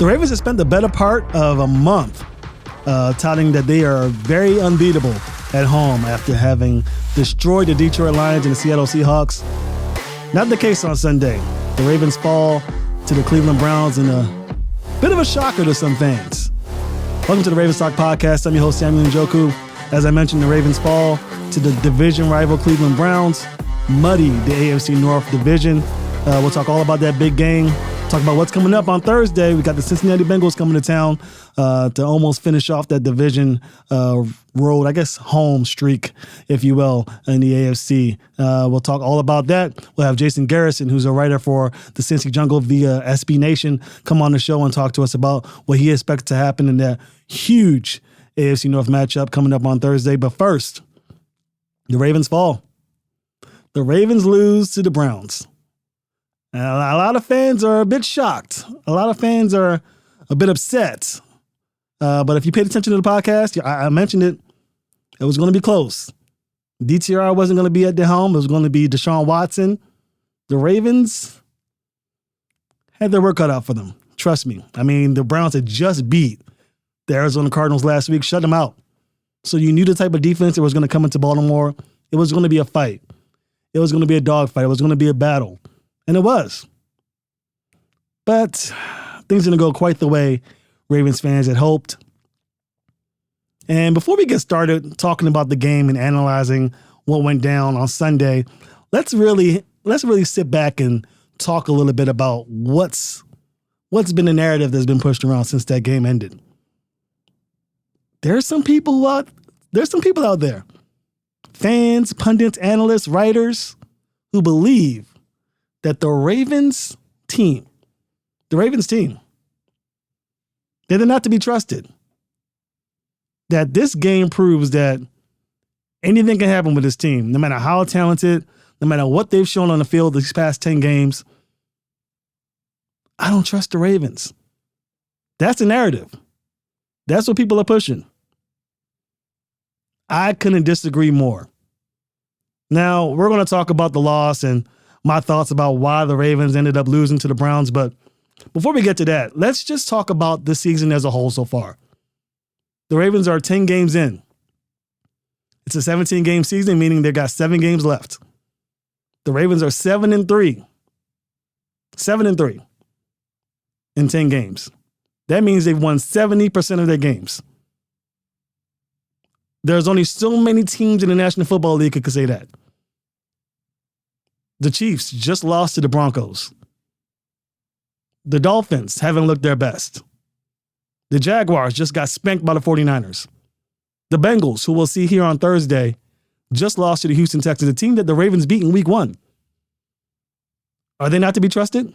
The Ravens have spent the better part of a month touting that they are very unbeatable at home after having destroyed the Detroit Lions and the Seattle Seahawks. Not the case on Sunday. The Ravens fall to the Cleveland Browns in a bit of a shocker to some fans. Welcome to the Ravens Talk Podcast. I'm your host, Samuel Njoku. As I mentioned, the Ravens fall to the division rival Cleveland Browns, muddy the AFC North division. We'll talk all about that big game. Talk about what's coming up on Thursday. We got the Cincinnati Bengals coming to town to almost finish off that division road, I guess, home streak, if you will, in the AFC. We'll talk all about that. We'll have Jason Garrison, who's a writer for the Cincy Jungle via SB Nation, come on the show and talk to us about what he expects to happen in that huge AFC North matchup coming up on Thursday. But first, the Ravens fall. The Ravens lose to the Browns. And a lot of fans are a bit shocked. A lot of fans are a bit upset. But if you paid attention to the podcast, I mentioned it. It was going to be close. DTR wasn't going to be at the helm. It was going to be Deshaun Watson. The Ravens had their work cut out for them. Trust me. I mean, the Browns had just beat the Arizona Cardinals last week, shut them out. So you knew the type of defense that was going to come into Baltimore. It was going to be a fight. It was going to be a dogfight. It was going to be a battle. And it was. But things didn't go quite the way Ravens fans had hoped. And before we get started talking about the game and analyzing what went down on Sunday, let's really sit back and talk a little bit about what's been the narrative that's been pushed around since that game ended. There's some people out there, fans, pundits, analysts, writers, who believe that the Ravens team, they're not to be trusted. That this game proves that anything can happen with this team, no matter how talented, no matter what they've shown on the field these past 10 games. I don't trust the Ravens. That's the narrative. That's what people are pushing. I couldn't disagree more. Now, we're going to talk about the loss and my thoughts about why the Ravens ended up losing to the Browns. But before we get to that, let's just talk about the season as a whole so far. The Ravens are 10 games in. It's a 17-game season, meaning they've got 7 games left. The Ravens are 7-3. 7-3 in 10 games. That means they've won 70% of their games. There's only so many teams in the National Football League who could say that. The Chiefs just lost to the Broncos. The Dolphins haven't looked their best. The Jaguars just got spanked by the 49ers. The Bengals, who we'll see here on Thursday, just lost to the Houston Texans, a team that the Ravens beat in week 1. Are they not to be trusted?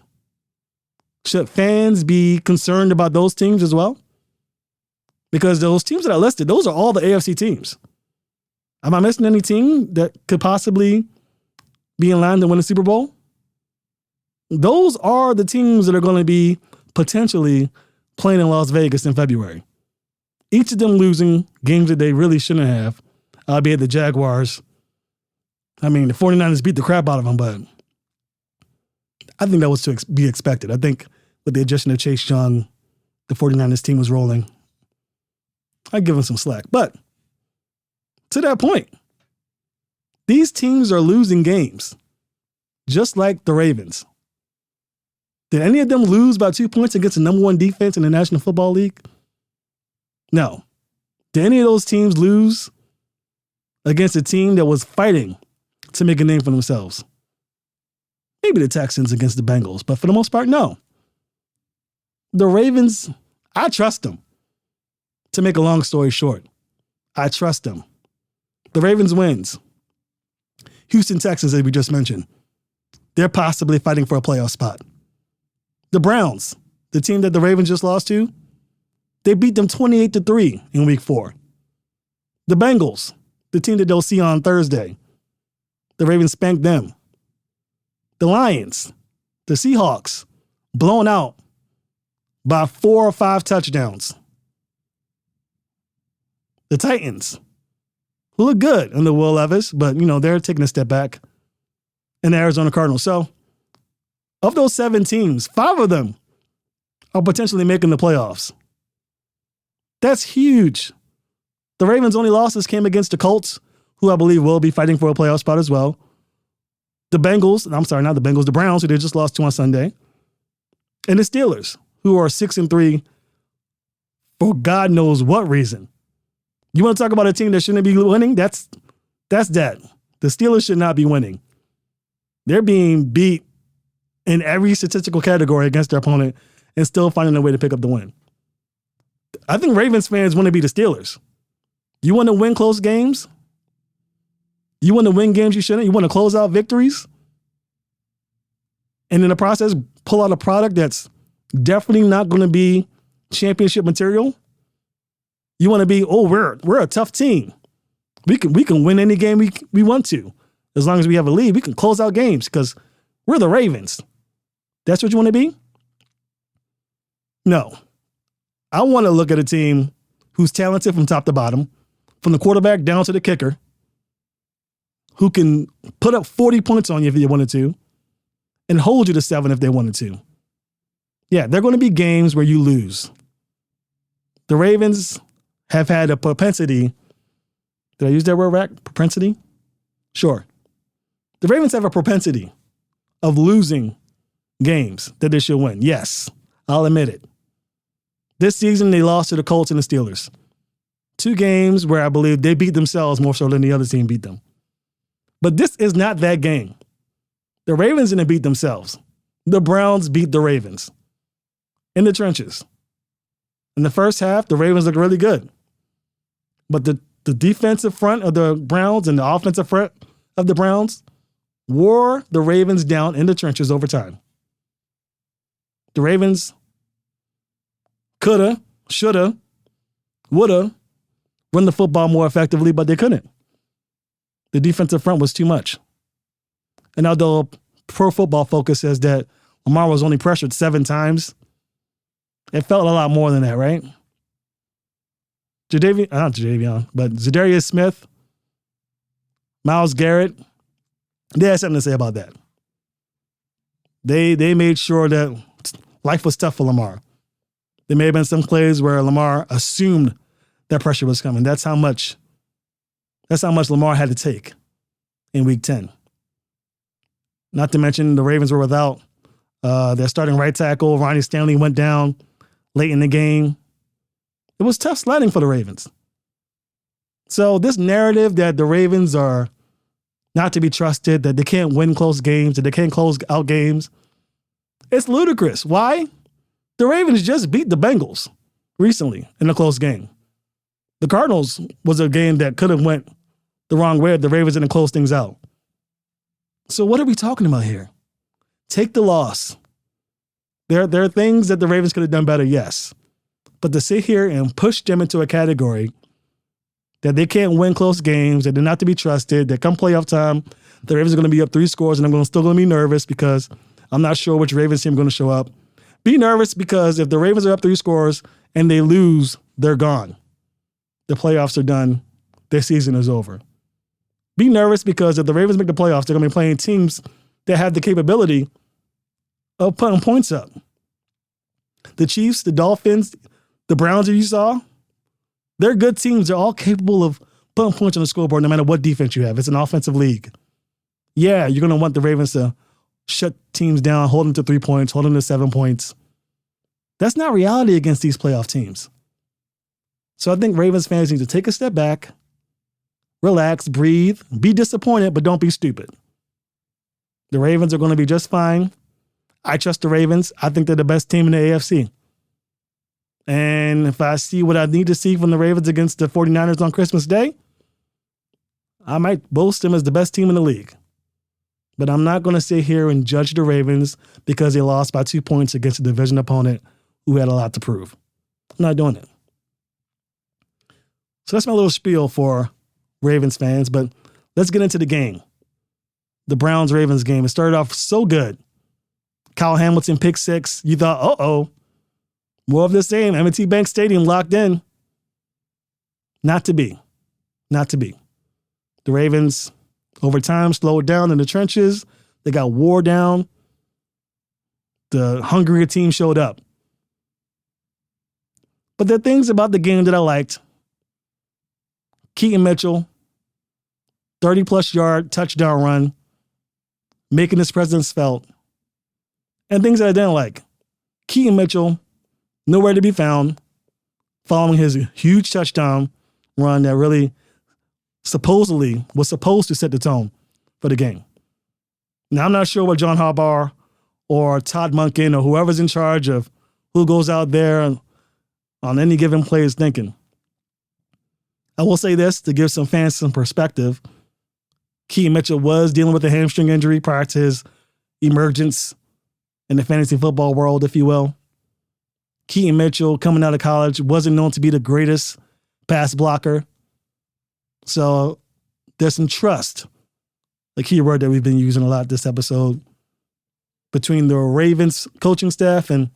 Should fans be concerned about those teams as well? Because those teams that I listed, those are all the AFC teams. Am I missing any team that could possibly be in line to win the Super Bowl? Those are the teams that are going to be potentially playing in Las Vegas in February. Each of them losing games that they really shouldn't have, albeit the Jaguars. I mean, the 49ers beat the crap out of them, but I think that was to be expected. I think with the addition of Chase Young, the 49ers team was rolling. I'd give them some slack. But to that point, these teams are losing games, just like the Ravens. Did any of them lose by 2 points against the number 1 defense in the National Football League? No. Did any of those teams lose against a team that was fighting to make a name for themselves? Maybe the Texans against the Bengals, but for the most part, no. The Ravens, I trust them. To make a long story short, I trust them. The Ravens wins. Houston Texans, as we just mentioned, they're possibly fighting for a playoff spot. The Browns, the team that the Ravens just lost to, they beat them 28-3 in week 4. The Bengals, the team that they'll see on Thursday, the Ravens spanked them. The Lions, the Seahawks, blown out by 4 or 5 touchdowns. The Titans, who look good under Will Levis, but, they're taking a step back. And the Arizona Cardinals. So, of those 7 teams, 5 of them are potentially making the playoffs. That's huge. The Ravens' only losses came against the Colts, who I believe will be fighting for a playoff spot as well. The Bengals, I'm sorry, not the Bengals, the Browns, who they just lost to on Sunday. And the Steelers, who are 6-3 for God knows what reason. You want to talk about a team that shouldn't be winning? That's that. The Steelers should not be winning. They're being beat in every statistical category against their opponent and still finding a way to pick up the win. I think Ravens fans want to be the Steelers. You want to win close games? You want to win games you shouldn't? You want to close out victories? And in the process, pull out a product that's definitely not going to be championship material? You want to be, we're a tough team. We can win any game we want to. As long as we have a lead, we can close out games because we're the Ravens. That's what you want to be? No. I want to look at a team who's talented from top to bottom, from the quarterback down to the kicker, who can put up 40 points on you if they wanted to, and hold you to 7 if they wanted to. Yeah, there are going to be games where you lose. The Ravens have had a propensity. Did I use that word right? Propensity? Sure. The Ravens have a propensity of losing games that they should win. Yes, I'll admit it. This season, they lost to the Colts and the Steelers. 2 games where I believe they beat themselves more so than the other team beat them. But this is not that game. The Ravens didn't beat themselves. The Browns beat the Ravens in the trenches. In the first half, the Ravens looked really good. But the defensive front of the Browns and the offensive front of the Browns wore the Ravens down in the trenches over time. The Ravens coulda, shoulda, woulda run the football more effectively, but they couldn't. The defensive front was too much. And although Pro Football Focus says that Lamar was only pressured 7 times, it felt a lot more than that, right? Zadarius Smith, Myles Garrett, they had something to say about that. They made sure that life was tough for Lamar. There may have been some plays where Lamar assumed that pressure was coming. That's how much Lamar had to take in Week 10. Not to mention the Ravens were without their starting right tackle. Ronnie Stanley went down late in the game. It was tough sledding for the Ravens. So this narrative that the Ravens are not to be trusted, that they can't win close games, that they can't close out games, it's ludicrous. Why? The Ravens just beat the Bengals recently in a close game. The Cardinals was a game that could have went the wrong way if the Ravens didn't close things out. So what are we talking about here? Take the loss. There are things that the Ravens could have done better, yes. But to sit here and push them into a category that they can't win close games, that they're not to be trusted, that come playoff time, the Ravens are going to be up 3 scores and I'm still going to be nervous because I'm not sure which Ravens team is going to show up. Be nervous because if the Ravens are up 3 scores and they lose, they're gone. The playoffs are done. Their season is over. Be nervous because if the Ravens make the playoffs, they're going to be playing teams that have the capability of putting points up. The Chiefs, the Dolphins, the Browns that you saw, they're good teams. They're all capable of putting points on the scoreboard no matter what defense you have. It's an offensive league. Yeah, you're going to want the Ravens to shut teams down, hold them to 3 points, hold them to 7 points. That's not reality against these playoff teams. So I think Ravens fans need to take a step back, relax, breathe, be disappointed, but don't be stupid. The Ravens are going to be just fine. I trust the Ravens. I think they're the best team in the AFC. And if I see what I need to see from the Ravens against the 49ers on Christmas Day, I might boast them as the best team in the league. But I'm not going to sit here and judge the Ravens because they lost by 2 points against a division opponent who had a lot to prove. I'm not doing it. So that's my little spiel for Ravens fans, but let's get into the game. The Browns-Ravens game. It started off so good. Kyle Hamilton pick 6. You thought, more of the same. M&T Bank Stadium locked in. Not to be. Not to be. The Ravens, over time, slowed down in the trenches. They got wore down. The hungrier team showed up. But there are things about the game that I liked. Keaton Mitchell, 30-plus yard touchdown run, making his presence felt. And things that I didn't like. Keaton Mitchell, nowhere to be found, following his huge touchdown run that really supposedly was supposed to set the tone for the game. Now, I'm not sure what John Harbaugh or Todd Monken or whoever's in charge of who goes out there on any given play is thinking. I will say this to give some fans some perspective. Keaton Mitchell was dealing with a hamstring injury prior to his emergence in the fantasy football world, if you will. Keaton Mitchell, coming out of college, wasn't known to be the greatest pass blocker. So there's some trust, the key word that we've been using a lot this episode, between the Ravens coaching staff and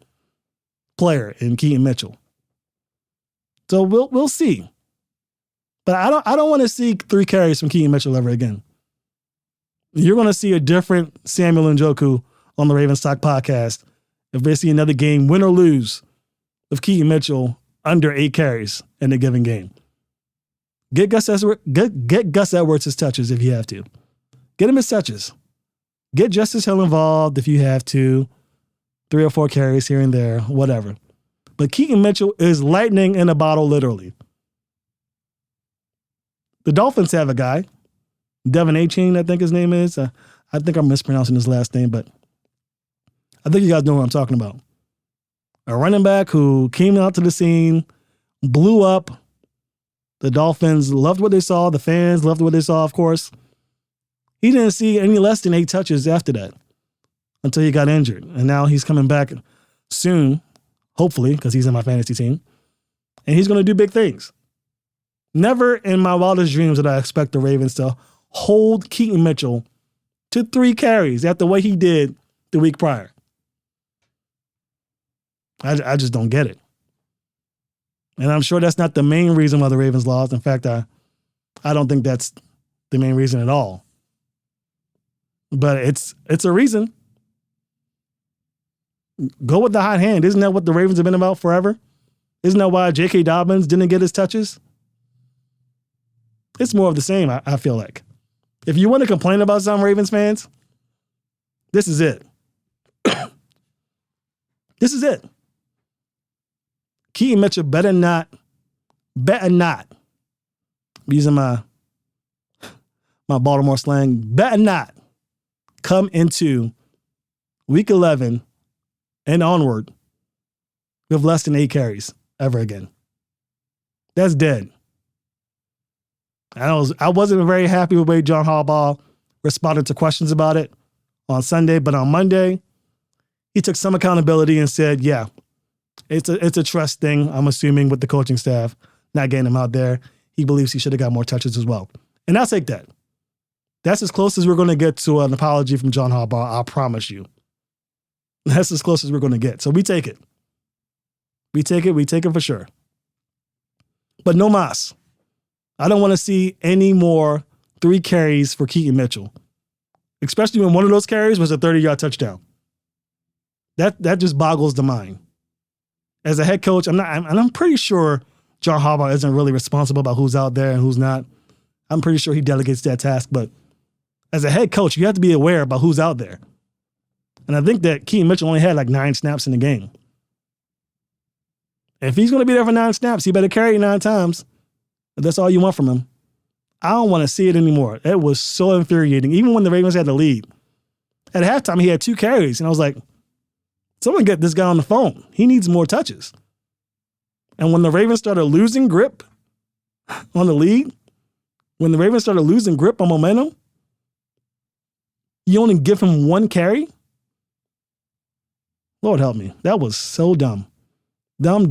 player in Keaton Mitchell. So we'll see. But I don't want to see 3 carries from Keaton Mitchell ever again. You're going to see a different Samuel Njoku on the Ravens Talk podcast if they see another game, win or lose, of Keaton Mitchell under 8 carries in a given game. Get Gus Edwards his touches if you have to. Get him his touches. Get Justice Hill involved if you have to. 3 or 4 carries here and there, whatever. But Keaton Mitchell is lightning in a bottle, literally. The Dolphins have a guy, Devin Achane, I think his name is. I think I'm mispronouncing his last name, but I think you guys know what I'm talking about. A running back who came out to the scene, blew up. The Dolphins loved what they saw. The fans loved what they saw, of course. He didn't see any less than 8 touches after that until he got injured. And now he's coming back soon, hopefully, because he's in my fantasy team. And he's going to do big things. Never in my wildest dreams did I expect the Ravens to hold Keaton Mitchell to 3 carries after what he did the week prior. I just don't get it. And I'm sure that's not the main reason why the Ravens lost. In fact, I don't think that's the main reason at all. But it's a reason. Go with the hot hand. Isn't that what the Ravens have been about forever? Isn't that why J.K. Dobbins didn't get his touches? It's more of the same, I feel like. If you want to complain about some Ravens fans, this is it. This is it. Keaton Mitchell better not, I'm using my Baltimore slang, better not come into week 11 and onward with less than 8 carries ever again. That's dead. I wasn't very happy with the way John Harbaugh responded to questions about it on Sunday, but on Monday, he took some accountability and said, yeah, it's a trust thing, I'm assuming, with the coaching staff, not getting him out there. He believes he should have got more touches as well. And I'll take that. That's as close as we're going to get to an apology from John Harbaugh, I promise you. That's as close as we're going to get. So we take it. We take it for sure. But no mas. I don't want to see any more 3 carries for Keaton Mitchell, especially when one of those carries was a 30-yard touchdown. That just boggles the mind. As a head coach, I'm pretty sure John Harbaugh isn't really responsible about who's out there and who's not. I'm pretty sure he delegates that task, but as a head coach, you have to be aware about who's out there. And I think that Keaton Mitchell only had like 9 snaps in the game. If he's going to be there for 9 snaps, he better carry it 9 times. If that's all you want from him. I don't want to see it anymore. It was so infuriating. Even when the Ravens had the lead. At halftime, he had 2 carries. And I was like, someone get this guy on the phone. He needs more touches. And when the Ravens started losing grip on the lead, when the Ravens started losing grip on momentum, you only give him 1 carry? Lord help me. That was so dumb. Dumb.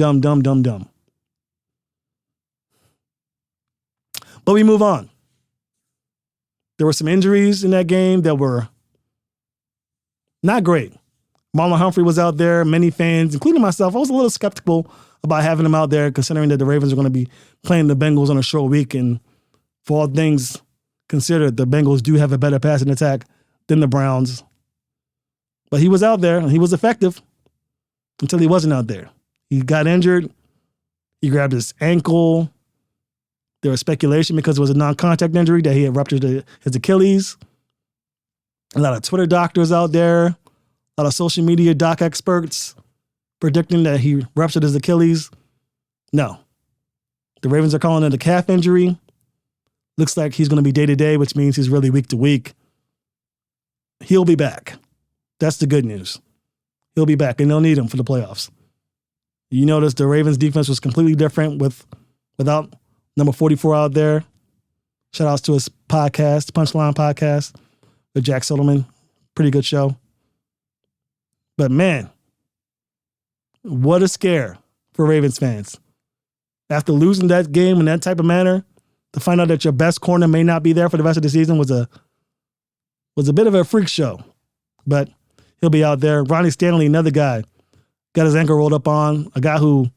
But we move on. There were some injuries in that game that were not great. Marlon Humphrey was out there. Many fans, including myself, I was a little skeptical about having him out there, considering that the Ravens are going to be playing the Bengals on a short week. And for all things considered, the Bengals do have a better passing attack than the Browns. But he was out there, and he was effective until he wasn't out there. He got injured. He grabbed his ankle. There was speculation because it was a non-contact injury that he had ruptured his Achilles. A lot of Twitter doctors out there, a lot of social media doc experts predicting that he ruptured his Achilles. No. The Ravens are calling it a calf injury. Looks like he's going to be day-to-day, which means he's really week-to-week. He'll be back. That's the good news. He'll be back, and they'll need him for the playoffs. You notice the Ravens defense was completely different without number 44 out there. Shout outs to his podcast, Punchline Podcast, with Jack Soderman. Pretty good show. But man, what a scare for Ravens fans. After losing that game in that type of manner, to find out that your best corner may not be there for the rest of the season was a bit of a freak show. But he'll be out there. Ronnie Stanley, another guy, got his ankle rolled up on, a guy who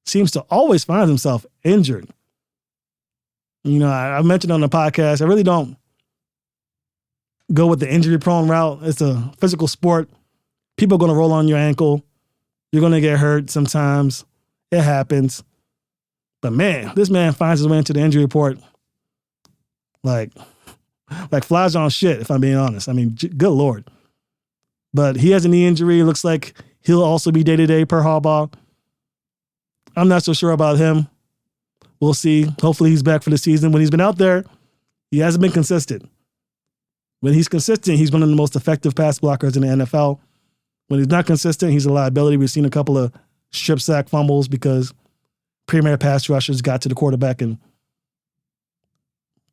seems to always find himself injured. You know, I mentioned on the podcast, I really don't go with the injury-prone route. It's a physical sport. People are going to roll on your ankle. You're going to get hurt sometimes. It happens. But man, this man finds his way into the injury report like flies on shit, if I'm being honest. I mean, good Lord. But he has a knee injury. It looks like he'll also be day-to-day per Harbaugh. I'm not so sure about him. We'll see. Hopefully he's back for the season. When he's been out there, he hasn't been consistent. When he's consistent, he's one of the most effective pass blockers in the NFL. When he's not consistent, he's a liability. We've seen a couple of strip sack fumbles because premier pass rushers got to the quarterback and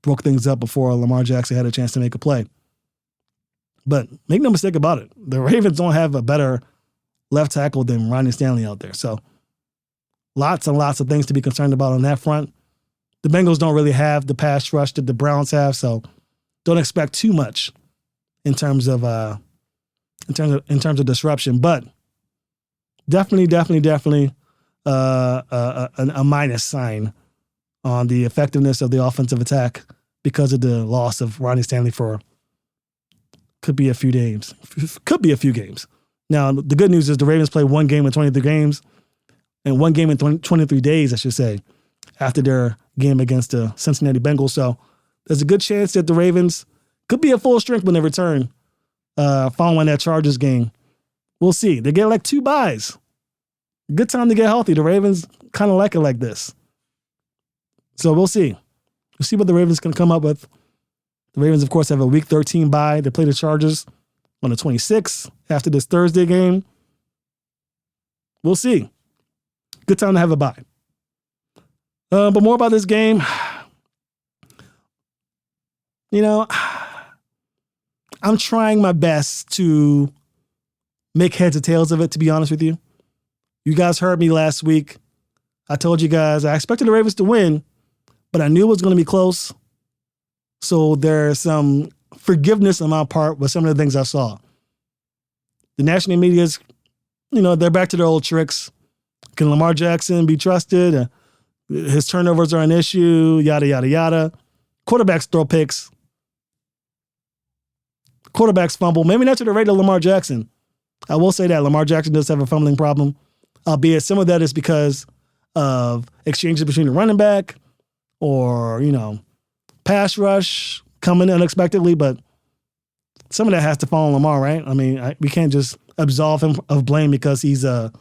broke things up before Lamar Jackson had a chance to make a play. But make no mistake about it, the Ravens don't have a better left tackle than Ronnie Stanley out there. So lots and lots of things to be concerned about on that front. The Bengals don't really have the pass rush that the Browns have, so don't expect too much in terms of disruption. But definitely a minus sign on the effectiveness of the offensive attack because of the loss of Ronnie Stanley for could be a few games. Now, the good news is the Ravens play one game in 23 games and one game in 23 days, I should say, after their game against the Cincinnati Bengals. So there's a good chance that the Ravens could be at full strength when they return following that Chargers game. We'll see. They get like 2 byes. Good time to get healthy. The Ravens kind of like it like this. So we'll see. We'll see what the Ravens can come up with. The Ravens, of course, have a Week 13 bye. They play the Chargers on the 26th after this Thursday game. We'll see. Good time to have a bye. But more about this game. You know, I'm trying my best to make heads or tails of it, to be honest with you. You guys heard me last week. I told you guys I expected the Ravens to win, but I knew it was going to be close. So there's some forgiveness on my part with some of the things I saw. The national media's, they're back to their old tricks. Can Lamar Jackson be trusted? His turnovers are an issue, yada, yada, yada. Quarterbacks throw picks. Quarterbacks fumble. Maybe not to the rate of Lamar Jackson. I will say that Lamar Jackson does have a fumbling problem, albeit some of that is because of exchanges between the running back or, pass rush coming unexpectedly, but some of that has to fall on Lamar, right? I mean, we can't just absolve him of blame because he's a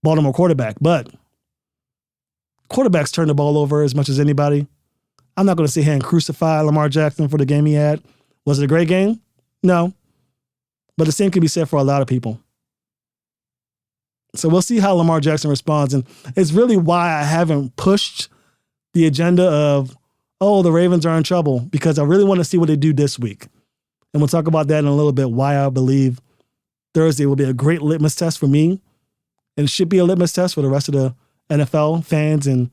Baltimore quarterback, but quarterbacks turn the ball over as much as anybody. I'm not going to sit here and crucify Lamar Jackson for the game he had. Was it a great game? No. But the same could be said for a lot of people. So we'll see how Lamar Jackson responds. And it's really why I haven't pushed the agenda of, the Ravens are in trouble, because I really want to see what they do this week. And we'll talk about that in a little bit, why I believe Thursday will be a great litmus test for me. And it should be a litmus test for the rest of the NFL fans and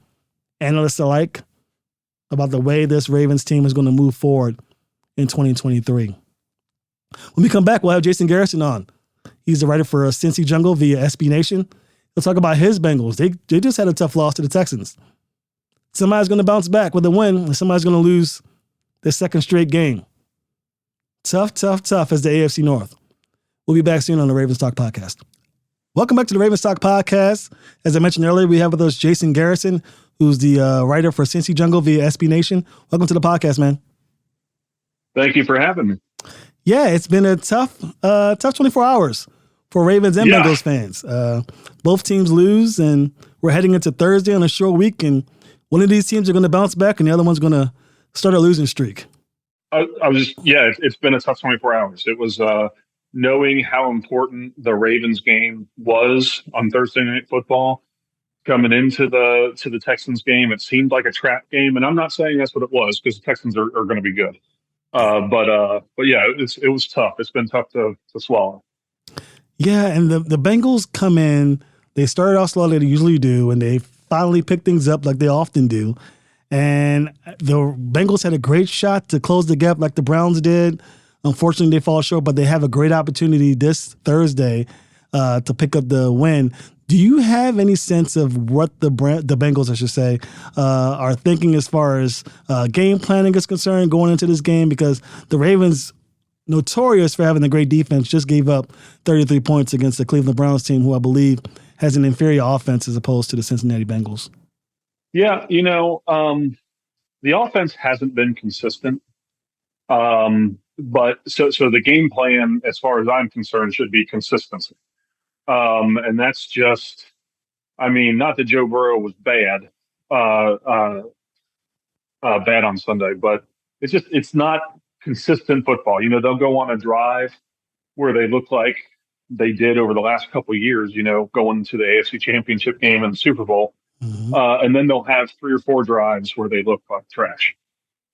analysts alike about the way this Ravens team is going to move forward in 2023. When we come back, we'll have Jason Garrison on. He's the writer for Cincy Jungle via SB Nation. He'll talk about his Bengals. They just had a tough loss to the Texans. Somebody's going to bounce back with a win, and somebody's going to lose their second straight game. Tough as the AFC North. We'll be back soon on the Ravens Talk podcast. Welcome back to the Ravens Talk Podcast. As I mentioned earlier, we have with us Jason Garrison, who's the writer for Cincy Jungle via SB Nation. Welcome to the podcast, man. Thank you for having me. Yeah, it's been a tough 24 hours for Ravens and Bengals fans. Both teams lose, and we're heading into Thursday on a short week, and one of these teams are going to bounce back, and the other one's going to start a losing streak. It's been a tough 24 hours. It was knowing how important the Ravens game was on Thursday Night Football coming into the Texans game. It seemed like a trap game, and I'm not saying that's what it was because the Texans are going to be good. But yeah, it was tough. It's been tough to swallow. Yeah, and the Bengals come in. They started off slow, they usually do, and they finally pick things up like they often do. And the Bengals had a great shot to close the gap like the Browns did. Unfortunately, they fall short, but they have a great opportunity this Thursday to pick up the win. Do you have any sense of what the Bengals, I should say, are thinking as far as game planning is concerned going into this game? Because the Ravens, notorious for having a great defense, just gave up 33 points against the Cleveland Browns team, who I believe has an inferior offense as opposed to the Cincinnati Bengals. Yeah, the offense hasn't been consistent. But so the game plan, as far as I'm concerned, should be consistency. And that's just, not that Joe Burrow was bad on Sunday, but it's not consistent football. They'll go on a drive where they look like they did over the last couple of years, going to the AFC Championship game and the Super Bowl. Mm-hmm. And then they'll have 3 or 4 drives where they look like trash.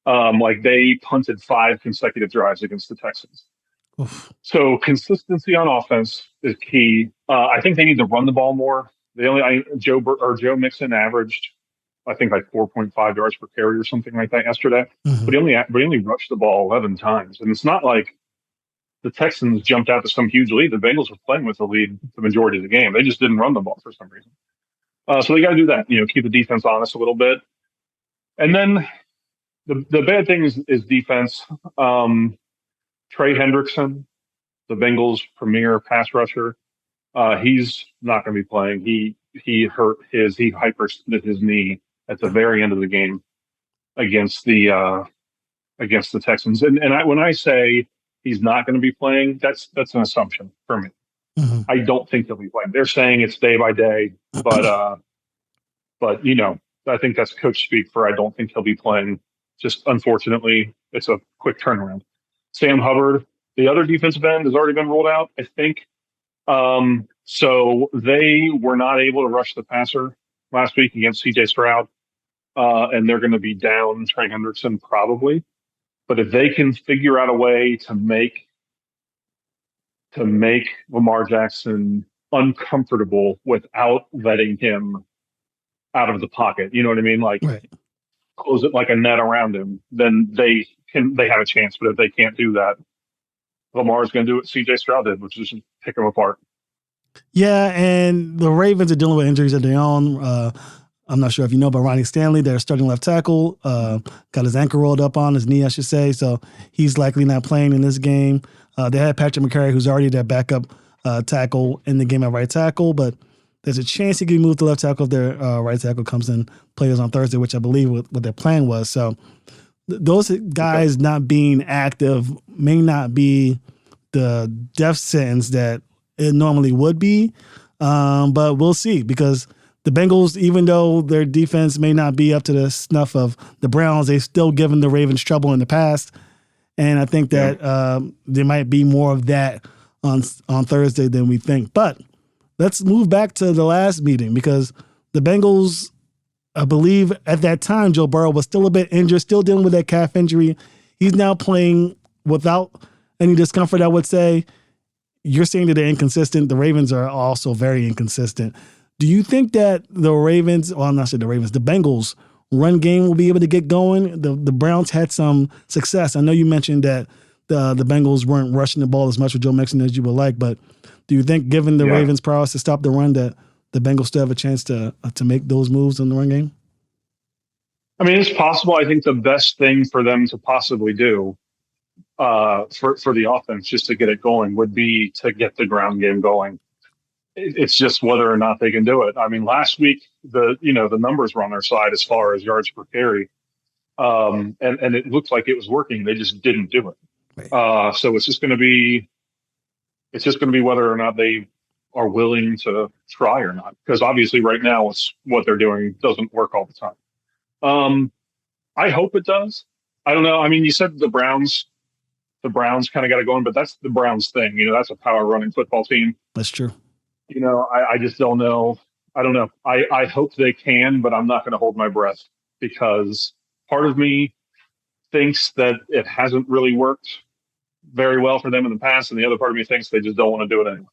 Like they punted 5 consecutive drives against the Texans. Oof. So consistency on offense is key. I think they need to run the ball more. Joe Mixon averaged, I think, like 4.5 yards per carry or something like that yesterday. Mm-hmm. But he only rushed the ball 11 times, and it's not like the Texans jumped out to some huge lead. The Bengals were playing with the lead the majority of the game. They just didn't run the ball for some reason. So they got to do that. Keep the defense honest a little bit, and then. The bad thing is defense. Trey Hendrickson, the Bengals' premier pass rusher, he's not going to be playing. He hyperextended his knee at the very end of the game against the Texans. And when I say he's not going to be playing, that's an assumption for me. Mm-hmm. I don't think he'll be playing. They're saying it's day by day, but I think that's coach speak for I don't think he'll be playing. Just unfortunately, it's a quick turnaround. Sam Hubbard, the other defensive end, has already been rolled out, I think. So they were not able to rush the passer last week against C.J. Stroud, and they're going to be down Trey Hendrickson probably. But if they can figure out a way to make Lamar Jackson uncomfortable without letting him out of the pocket, you know what I mean? Like. Right. Close it like a net around him, then they have a chance. But if they can't do that, Lamar's going to do what C.J. Stroud did, which is just pick them apart. Yeah, and the Ravens are dealing with injuries of their own. I'm not sure if you know, but Ronnie Stanley, their starting left tackle, got his ankle rolled up on his knee, I should say. So he's likely not playing in this game. They had Patrick McCary, who's already their backup tackle in the game at right tackle, but there's a chance he can move to left tackle if their right tackle comes in, plays on Thursday, which I believe what their plan was. So those guys not being active may not be the death sentence that it normally would be, but we'll see because the Bengals, even though their defense may not be up to the snuff of the Browns, they've still given the Ravens trouble in the past. And I think that there might be more of that on Thursday than we think. But let's move back to the last meeting because the Bengals, I believe at that time, Joe Burrow was still a bit injured, still dealing with that calf injury. He's now playing without any discomfort, I would say. You're saying that they're inconsistent. The Ravens are also very inconsistent. Do you think that the Bengals run game will be able to get going? The Browns had some success. I know you mentioned that the Bengals weren't rushing the ball as much with Joe Mixon as you would like, but do you think, given the Ravens' prowess to stop the run, that the Bengals still have a chance to make those moves in the run game? It's possible. I think the best thing for them to possibly do for the offense, just to get it going, would be to get the ground game going. It's just whether or not they can do it. I mean, last week the numbers were on their side as far as yards per carry, and it looked like it was working. They just didn't do it. Right. So it's just going to be whether or not they are willing to try or not. Because obviously, right now, it's what they're doing doesn't work all the time. I hope it does. I don't know. I mean, you said the Browns kind of got it going, but that's the Browns thing. That's a power running football team. That's true. I just don't know. I don't know. I hope they can, but I'm not going to hold my breath because part of me thinks that it hasn't really worked very well for them in the past, and the other part of me thinks they just don't want to do it anyway.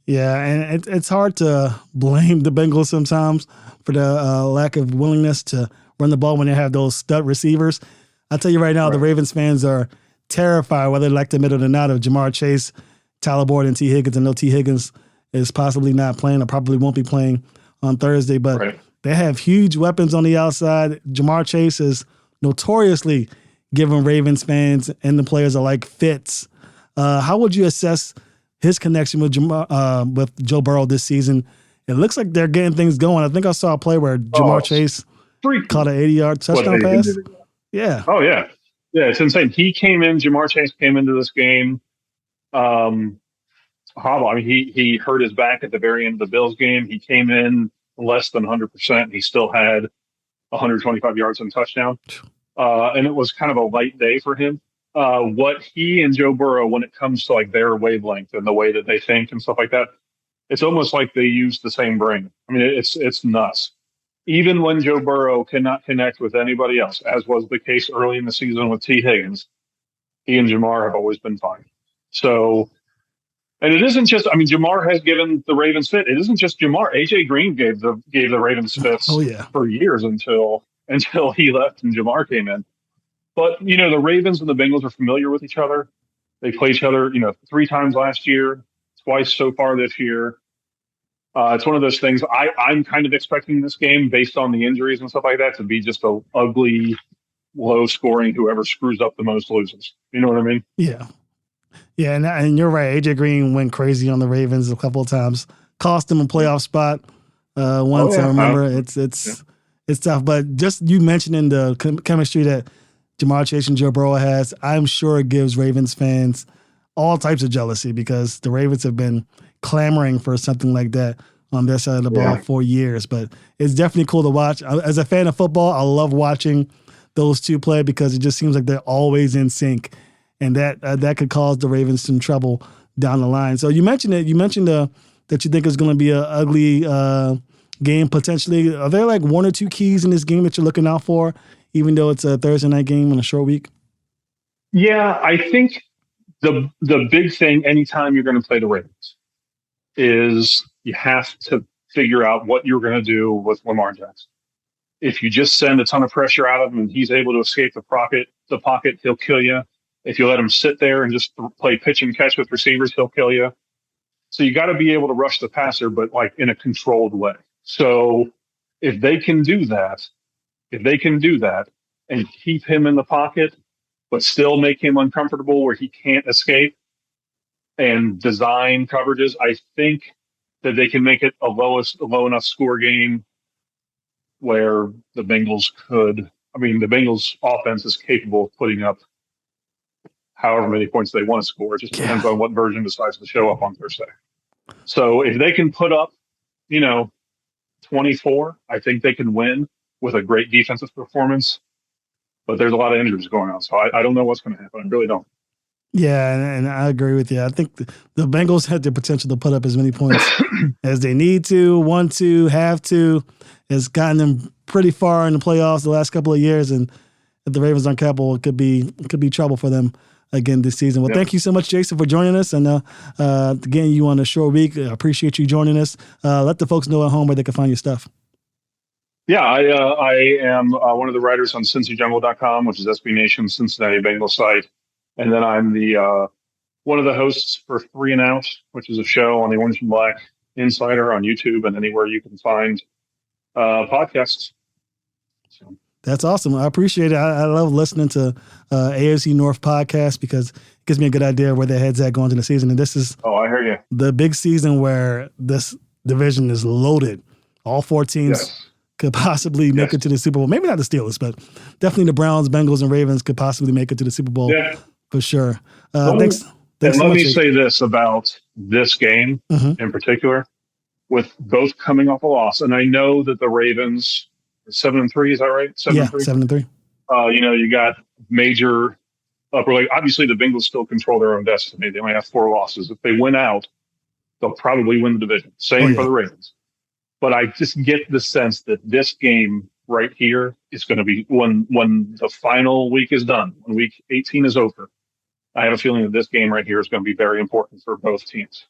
Yeah, and it's hard to blame the Bengals sometimes for the lack of willingness to run the ball when they have those stud receivers. I'll tell you right now, The Ravens fans are terrified, whether they like to admit it or not, of Jamar Chase, Tyler Boyd, and T. Higgins. I know T. Higgins is possibly not playing or probably won't be playing on Thursday, but they have huge weapons on the outside. Jamar Chase is notoriously giving Ravens fans and the players alike fits. How would you assess his connection with Joe Burrow this season? It looks like they're getting things going. I think I saw a play where Jamar Chase caught an 80-yard touchdown pass. Yeah. Oh, yeah. Yeah, it's insane. Jamar Chase came into this game hobble. I mean, he hurt his back at the very end of the Bills game. He came in less than 100%. He still had 125 yards and a touchdown. And it was kind of a light day for him. What he and Joe Burrow, when it comes to like their wavelength and the way that they think and stuff like that, it's almost like they use the same brain. I mean, it's nuts. Even when Joe Burrow cannot connect with anybody else, as was the case early in the season with T. Higgins, he and Jamar have always been fine. So, and it isn't just, I mean, Jamar has given the Ravens fit. It isn't just Jamar. AJ Green gave the Ravens fits for years until he left and Jamar came in. But, the Ravens and the Bengals are familiar with each other. They play each other, 3 times last year, twice so far this year. It's one of those things. I'm kind of expecting this game based on the injuries and stuff like that to be just a ugly, low scoring. Whoever screws up the most loses. You know what I mean? Yeah. Yeah. And you're right. AJ Green went crazy on the Ravens a couple of times, cost them a playoff spot. Once I remember it's tough, but just you mentioning the chemistry that Jamar Chase and Joe Burrow has, I'm sure it gives Ravens fans all types of jealousy because the Ravens have been clamoring for something like that on their side of the ball for years. But it's definitely cool to watch. As a fan of football, I love watching those two play because it just seems like they're always in sync, and that could cause the Ravens some trouble down the line. So you mentioned it. You mentioned that you think it's going to be an ugly game potentially. Are there like 1 or 2 keys in this game that you're looking out for, even though it's a Thursday night game on a short week? Yeah, I think the big thing anytime you're going to play the Ravens is you have to figure out what you're going to do with Lamar Jackson. If you just send a ton of pressure out of him and he's able to escape the pocket, he'll kill you. If you let him sit there and just play pitch and catch with receivers, he'll kill you. So you got to be able to rush the passer, but like in a controlled way. So if they can do that and keep him in the pocket, but still make him uncomfortable where he can't escape and design coverages, I think that they can make it a low enough score game where the Bengals the Bengals offense is capable of putting up however many points they want to score. It just depends on what version decides to show up on Thursday. So if they can put up, 24, I think they can win with a great defensive performance. But there's a lot of injuries going on. So I don't know what's going to happen. I really don't. Yeah, and I agree with you. I think the Bengals had the potential to put up as many points as they need to, want to, have to. It's gotten them pretty far in the playoffs the last couple of years, and if the Ravens aren't careful, it could be trouble for them again this season. Well, Thank you so much, Jason, for joining us, and getting you on a short week. I appreciate you joining us. Let the folks know at home where they can find your stuff. Yeah, I am one of the writers on CincyJungle.com, which is SB Nation's Cincinnati Bengals site. And then I'm the one of the hosts for 3 and Out, which is a show on the Orange and Black Insider on YouTube and anywhere you can find podcasts. So. That's awesome. I appreciate it. I love listening to AFC North podcast because it gives me a good idea of where their head's at going into the season. And this is I hear you. The big season where this division is loaded. All 4 teams could possibly make it to the Super Bowl. Maybe not the Steelers, but definitely the Browns, Bengals, and Ravens could possibly make it to the Super Bowl for sure. Thanks. And let me say this about this game in particular, with both coming off a loss. And I know that the Ravens are 7-3, is that right? 7-3? 7-3. You got major upper leg. Obviously, the Bengals still control their own destiny. They only have 4 losses. If they win out, they'll probably win the division. Same for the Ravens. But I just get the sense that this game right here is going to be when the final week is done, when week 18 is over. I have a feeling that this game right here is going to be very important for both teams.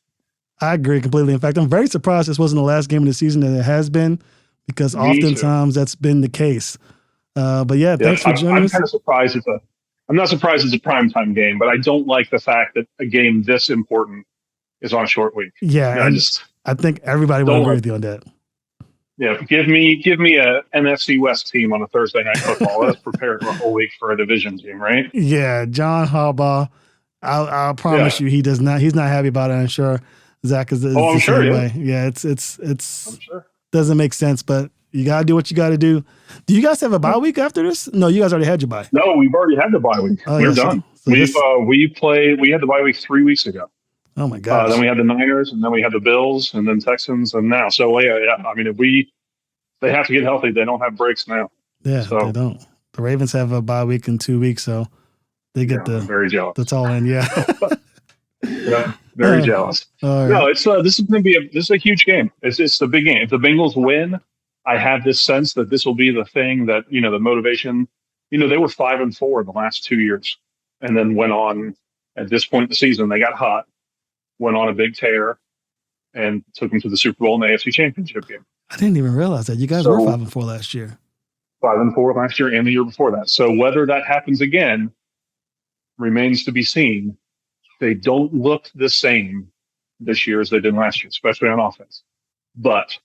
I agree completely. In fact, I'm very surprised this wasn't the last game of the season that it has been, because oftentimes that's been the case. But thanks for joining us. I'm kind of surprised I'm not surprised it's a primetime game, but I don't like the fact that a game this important is on a short week. Yeah, I think everybody will agree with you on that. Yeah, give me a NFC West team on a Thursday night football. Let's prepare for a whole week for a division team, right? Yeah, John Harbaugh. I'll promise you, he does not. He's not happy about it. I'm sure Zach is. I'm sure. Way. Yeah, it's. I'm sure. Doesn't make sense, but you gotta do what you gotta do. Do you guys have a bye week after this? No, you guys already had your bye. No, we've already had the bye week. We're done. So we had the bye week 3 weeks ago. Oh my gosh. Then we had the Niners, and then we had the Bills, and then Texans, and now. So I mean, they have to get healthy. They don't have breaks now. Yeah, they don't. The Ravens have a bye week in 2 weeks, so they get very jealous. That's all in. Yeah. Very jealous. Right. No, it's this is going to be a huge game. It's the big game. If the Bengals win, I have this sense that this will be the thing that the motivation. They were 5-4 the last 2 years, and then went on at this point in the season. They got hot, went on a big tear, and took them to the Super Bowl and the AFC Championship game. I didn't even realize that you guys were 5-4 last year. 5-4 last year and the year before that. So whether that happens again remains to be seen. They don't look the same this year as they did last year, especially on offense. But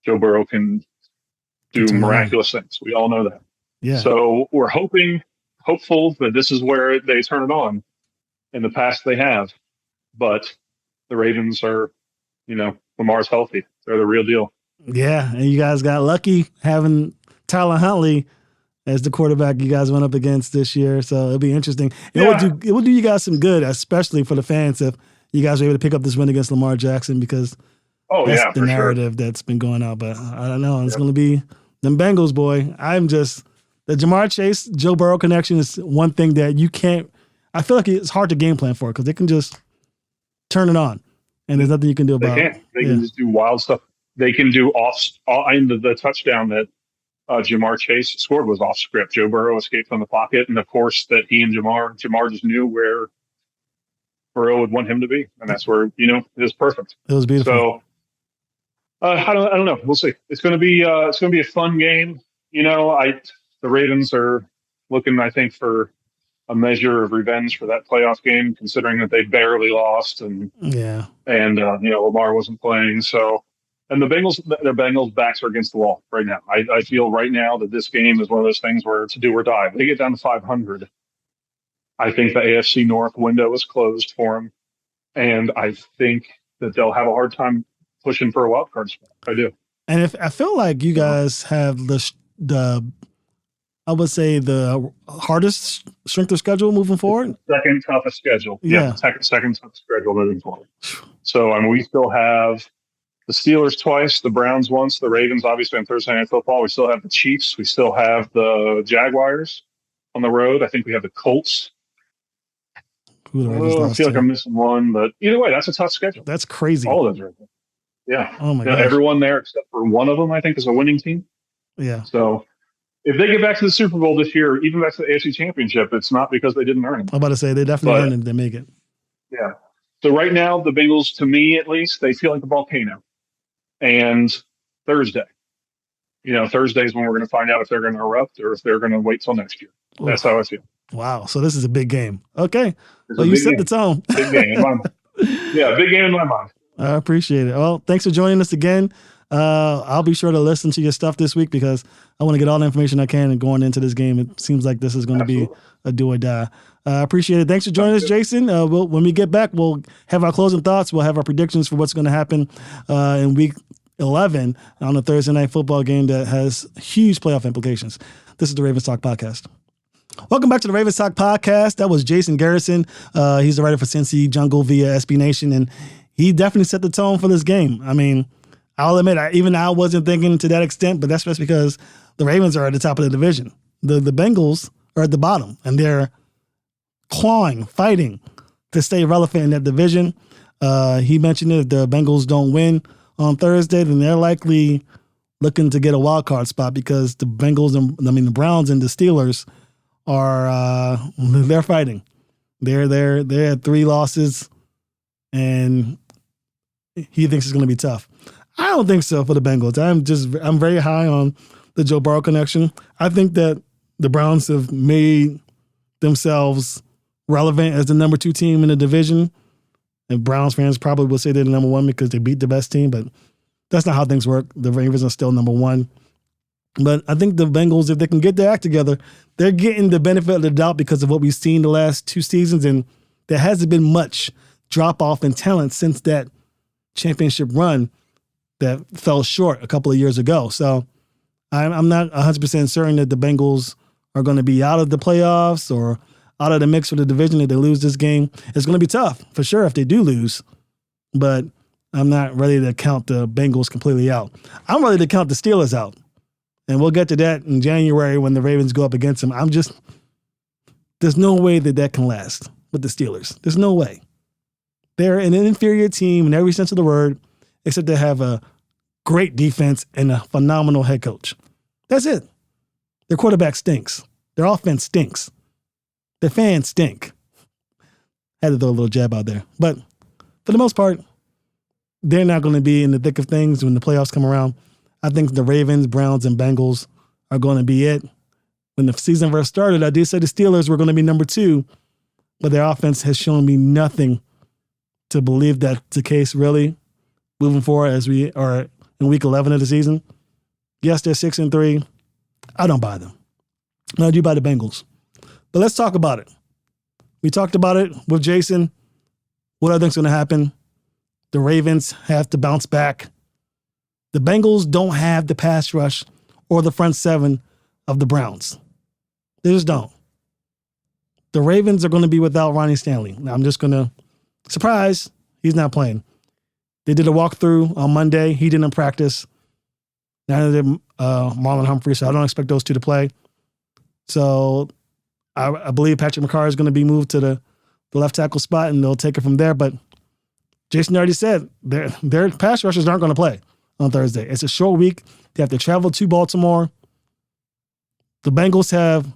Joe Burrow can do miraculous things. We all know that. Yeah. So we're hopeful that this is where they turn it on. In the past, they have, but the Ravens are, Lamar's healthy. They're the real deal. Yeah, and you guys got lucky having Tyler Huntley as the quarterback you guys went up against this year. So it'll be interesting. It will do you guys some good, especially for the fans, if you guys are able to pick up this win against Lamar Jackson, because that's the narrative that's been going out. But I don't know. It's going to be them Bengals, boy. The Jamar Chase, Joe Burrow connection is one thing that you can't – I feel like it's hard to game plan for, because they can just turn it on, and there's nothing you can do about it. They can just do wild stuff. They can do the touchdown that Jamar Chase scored was off script. Joe Burrow escaped from the pocket, and of course that he and Jamar just knew where Burrow would want him to be, and that's where it was perfect. It was beautiful. So I don't know. We'll see. It's going to be a fun game. The Ravens are looking, I think, for a measure of revenge for that playoff game, considering that they barely lost and Lamar wasn't playing. So. And the Bengals' backs are against the wall right now. I feel right now that this game is one of those things where it's a do or die. If they get down to 500, I think the AFC North window is closed for them. And I think that they'll have a hard time pushing for a wild card spot. I do. And I feel like you guys have the I would say the hardest strength of schedule moving forward. Second toughest schedule. Yeah. Second toughest schedule moving forward. So we still have the Steelers twice, the Browns once, the Ravens obviously on Thursday Night Football. We still have the Chiefs. We still have the Jaguars on the road. I think we have the Colts. I feel like I'm missing one, but either way, that's a tough schedule. That's crazy. All of those right there. Yeah. Oh my god. Everyone there except for one of them, I think, is a winning team. Yeah. So if they get back to the Super Bowl this year, even back to the AFC Championship, it's not because they didn't earn it. I'm about to say they definitely earned it if they make it. Yeah. So right now, the Bengals, to me at least, they feel like a volcano. And Thursday, Thursday is when we're going to find out if they're going to erupt or if they're going to wait till next year. That's how I feel. Wow. So this is a big game. Okay. Well, you set the tone. Big game in my mind. Yeah, big game in my mind. I appreciate it. Well, thanks for joining us again. I'll be sure to listen to your stuff this week because I want to get all the information I can. And going into this game, it seems like this is going to be a do or die. I appreciate it. Thanks for joining us, Jason. When we get back, we'll have our closing thoughts. We'll have our predictions for what's going to happen in week 11 on a Thursday night football game that has huge playoff implications. This is the Ravens Talk Podcast. Welcome back to the Ravens Talk Podcast. That was Jason Garrison. He's the writer for Cincy Jungle via SB Nation, and he definitely set the tone for this game. I mean, I'll admit, I wasn't thinking to that extent, but that's just because the Ravens are at the top of the division. The Bengals are at the bottom, and they're clawing, fighting to stay relevant in that division. He mentioned if the Bengals don't win on Thursday, then they're likely looking to get a wild card spot because the Bengals, the Browns and the Steelers are they're fighting. They're at 3 losses, and he thinks it's going to be tough. I don't think so for the Bengals. I'm very high on the Joe Burrow connection. I think that the Browns have made themselves relevant as the number 2 team in the division. And Browns fans probably will say they're the number 1 because they beat the best team, but that's not how things work. The Ravens are still number 1. But I think the Bengals, if they can get their act together, they're getting the benefit of the doubt because of what we've seen the last 2 seasons, and there hasn't been much drop-off in talent since that championship run that fell short a couple of years ago. So I'm not 100% certain that the Bengals are going to be out of the playoffs or out of the mix for the division if they lose this game. It's going to be tough, for sure, if they do lose. But I'm not ready to count the Bengals completely out. I'm ready to count the Steelers out. And we'll get to that in January when the Ravens go up against them. There's no way that can last with the Steelers. There's no way. They're an inferior team in every sense of the word, except they have a great defense and a phenomenal head coach. That's it. Their quarterback stinks. Their offense stinks. Their fans stink. Had to throw a little jab out there. But for the most part, they're not going to be in the thick of things when the playoffs come around. I think the Ravens, Browns, and Bengals are going to be it. When the season first started, I did say the Steelers were going to be number 2, but their offense has shown me nothing to believe that's the case, really, moving forward as we are in week 11 of the season. Yes, they're 6-3. I don't buy them. I do buy the Bengals. But let's talk about it. We talked about it with Jason. What I think is going to happen? The Ravens have to bounce back. The Bengals don't have the pass rush or the front 7 of the Browns. They just don't. The Ravens are going to be without Ronnie Stanley. Now, I'm just going to, surprise, he's not playing. They did a walkthrough on Monday. He didn't practice. Neither did Marlon Humphrey, so I don't expect those 2 to play. So I believe Patrick McCarr is going to be moved to the left tackle spot, and they'll take it from there. But Jason already said their pass rushers aren't going to play on Thursday. It's a short week. They have to travel to Baltimore. The Bengals have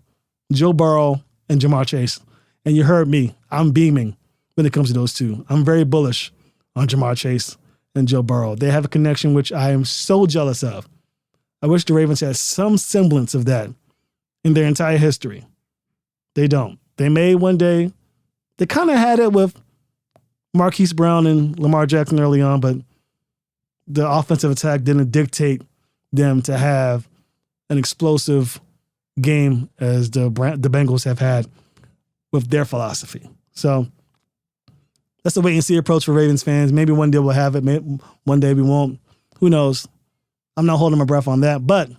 Joe Burrow and Jamar Chase. And you heard me. I'm beaming when it comes to those 2. I'm very bullish on Jamar Chase and Joe Burrow. They have a connection which I am so jealous of. I wish the Ravens had some semblance of that in their entire history. They don't. They may one day. They kind of had it with Marquise Brown and Lamar Jackson early on, but the offensive attack didn't dictate them to have an explosive game as the Bengals have had with their philosophy. So that's a wait-and-see approach for Ravens fans. Maybe one day we'll have it. Maybe one day we won't. Who knows? I'm not holding my breath on that, but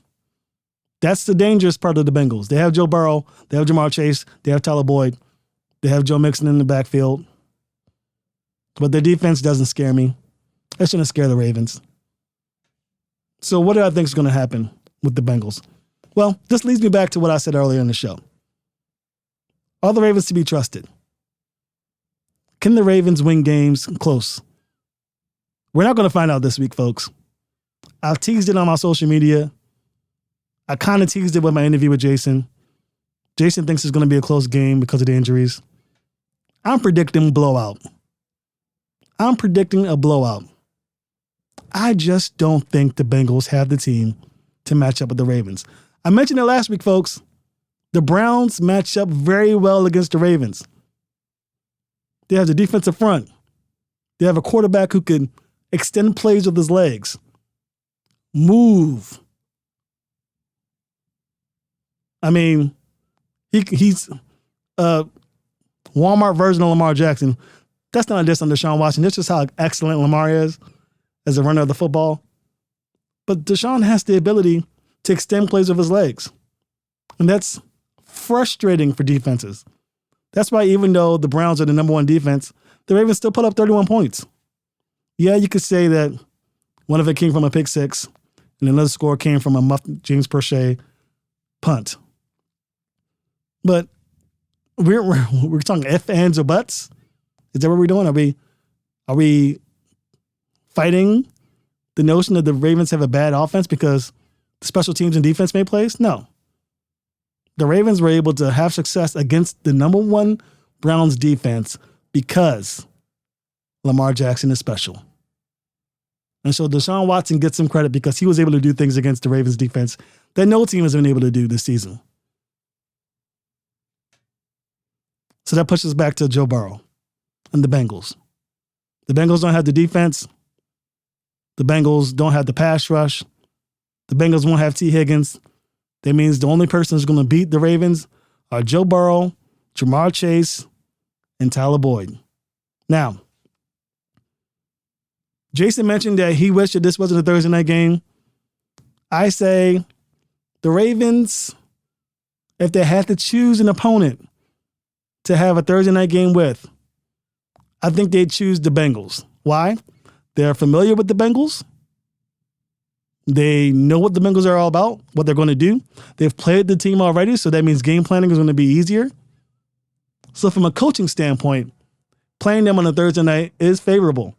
that's the dangerous part of the Bengals. They have Joe Burrow. They have Jamar Chase. They have Tyler Boyd. They have Joe Mixon in the backfield. But their defense doesn't scare me. It shouldn't scare the Ravens. So what do I think is going to happen with the Bengals? Well, this leads me back to what I said earlier in the show. Are the Ravens to be trusted? Can the Ravens win games close? We're not going to find out this week, folks. I've teased it on my social media. I kind of teased it with my interview with Jason. Jason thinks it's going to be a close game because of the injuries. I'm predicting blowout. I'm predicting a blowout. I just don't think the Bengals have the team to match up with the Ravens. I mentioned it last week, folks. The Browns match up very well against the Ravens. They have the defensive front. They have a quarterback who can extend plays with his legs. move. I mean, he's a Walmart version of Lamar Jackson. That's not a diss on Deshaun Watson. That's just how excellent Lamar is as a runner of the football. But Deshaun has the ability to extend plays with his legs. And that's frustrating for defenses. That's why even though the Browns are the number one defense, the Ravens still put up 31 points. Yeah, you could say that one of it came from a pick six and another score came from a muffed James Prochet punt. But we're talking ifs, ands, or buts. Is that what we're doing? Are we fighting the notion that the Ravens have a bad offense because the special teams and defense made plays? No. The Ravens were able to have success against the number one Browns defense because Lamar Jackson is special. And so Deshaun Watson gets some credit because he was able to do things against the Ravens defense that no team has been able to do this season. So that pushes us back to Joe Burrow and the Bengals. The Bengals don't have the defense. The Bengals don't have the pass rush. The Bengals won't have T. Higgins. That means the only person who's going to beat the Ravens are Joe Burrow, Jamar Chase, and Tyler Boyd. Now, Jason mentioned that he wished that this wasn't a Thursday night game. I say the Ravens, if they had to choose an opponent to have a Thursday night game with, I think they'd choose the Bengals. Why? They're familiar with the Bengals. They know what the Bengals are all about, what they're going to do. They've played the team already, so that means game planning is going to be easier. So from a coaching standpoint, playing them on a Thursday night is favorable,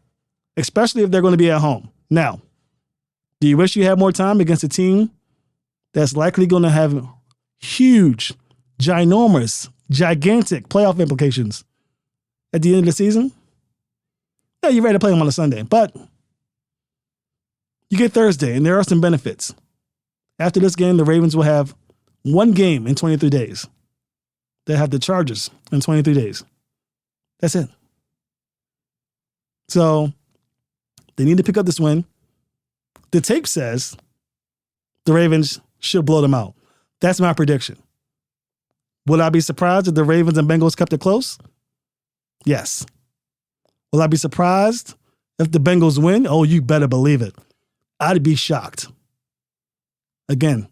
especially if they're going to be at home. Now, do you wish you had more time against a team that's likely going to have huge, ginormous, gigantic playoff implications at the end of the season? Yeah, you're ready to play them on a Sunday, but you get Thursday, and there are some benefits. After this game, the Ravens will have one game in 23 days. They have the Chargers in 23 days. That's it. So they need to pick up this win. The tape says the Ravens should blow them out. That's my prediction. Would I be surprised if the Ravens and Bengals kept it close? Yes. Will I be surprised if the Bengals win? Oh, you better believe it. I'd be shocked. Again,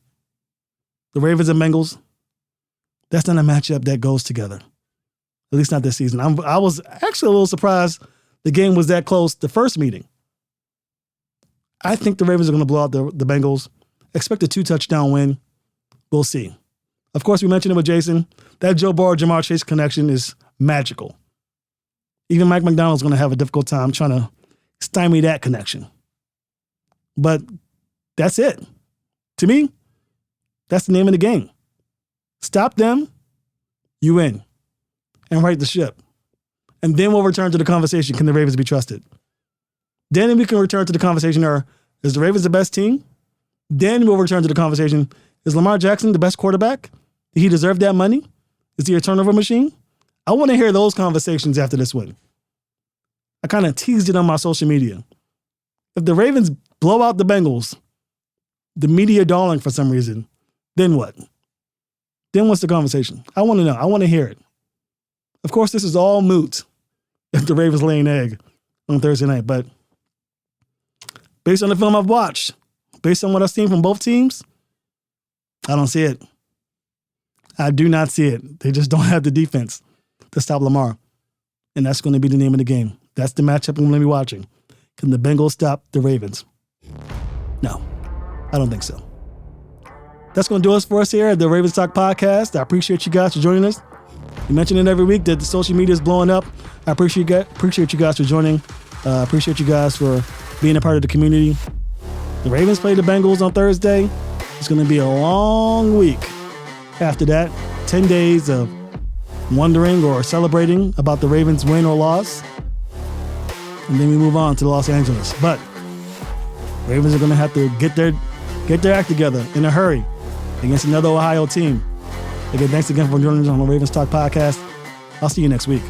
the Ravens and Bengals, that's not a matchup that goes together. At least not this season. I was actually a little surprised the game was that close the first meeting. I think the Ravens are going to blow out the Bengals. Expect a 2-touchdown win. We'll see. Of course, we mentioned it with Jason. That Joe Burrow-Jamar Chase connection is magical. Even Mike McDonald's going to have a difficult time trying to stymie that connection. But that's it. To me, that's the name of the game. Stop them, you win, and right the ship. And then we'll return to the conversation, can the Ravens be trusted? Then we can return to the conversation, is the Ravens the best team? Then we'll return to the conversation, is Lamar Jackson the best quarterback? Did he deserve that money? Is he a turnover machine? I want to hear those conversations after this win. I kind of teased it on my social media. If the Ravens blow out the Bengals, the media darling for some reason, then what? Then what's the conversation? I want to know. I want to hear it. Of course, this is all moot if the Ravens lay an egg on Thursday night, but based on the film I've watched, based on what I've seen from both teams, I don't see it. I do not see it. They just don't have the defense to stop Lamar. And that's going to be the name of the game. That's the matchup I'm going to be watching. Can the Bengals stop the Ravens? No, I don't think so. That's going to do us for us here at the Ravens Talk Podcast. I appreciate you guys for joining us. We mention it every week that the social media is blowing up. I appreciate you guys for joining. Appreciate you guys for being a part of the community. The Ravens play the Bengals on Thursday. It's going to be a long week after that. 10 days of wondering or celebrating about the Ravens' win or loss. And then we move on to Los Angeles. But Ravens are going to have to get their act together in a hurry against another Ohio team. Again, thanks again for joining us on the Ravens Talk Podcast. I'll see you next week.